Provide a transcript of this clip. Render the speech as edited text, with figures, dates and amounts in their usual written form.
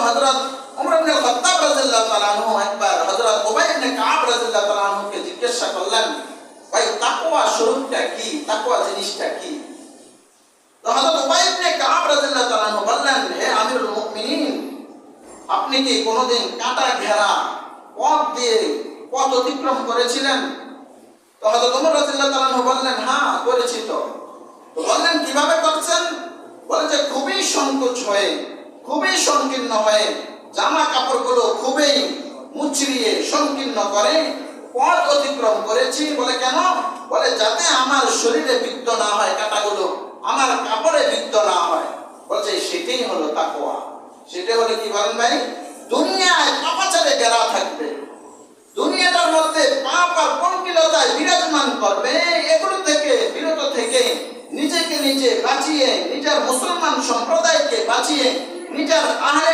হযরত ওমর ইবনে খাত্তাব রাদিয়াল্লাহু তাআলা আনহু একবার হযরত উবাই ইবনে কাব রাদিয়াল্লাহু তাআলা আনহুকে জিজ্ঞাসা করলেন, ভাই তাকওয়া স্বরূপটা কি, তাকওয়া জিনিসটা কি? তো হযরত উবাই ইবনে কাব রাদিয়াল্লাহু তাআলা আনহু বললেন, হে আমিরুল মুমিনিন, আপনি কি কোনোদিন কাঁটা ঘেরা পথ দিয়ে পথ অতিক্রম করেছিলেন? তো হযরত ওমর রাদিয়াল্লাহু তাআলা আনহু বললেন, হ্যাঁ করেছি। তো বললেন কিভাবে করছেন? বলে যে খুবই সংকোচ হয়ে, খুবই সংকীর্ণ হয়ে, জামা কাপড়গুলো খুবই মুচড়িয়ে সংকীর্ণ করে পথ অতিক্রম করেছি। বলে কেন? বলে যাতে আমার শরীরে বিদ্ধ না হয় কাঁটাগুলো, আমার কাপড়ে বিদ্ধ না হয়। বলছে সেটাই হলো তাকওয়া। সেটা হলে কি বলেন ভাই? দুনিয়ায় পাপাচারে ঘেরা থাকবে, দুনিয়াটার মধ্যে পাপ আর পঙ্কিলতায় বিরাজমান করবে, এগুলো থেকে বিরত থেকে নিজেকে নিজে বাঁচিয়ে, নিজের মুসলমান সম্প্রদায়কে বাঁচিয়ে, নিজের আহলে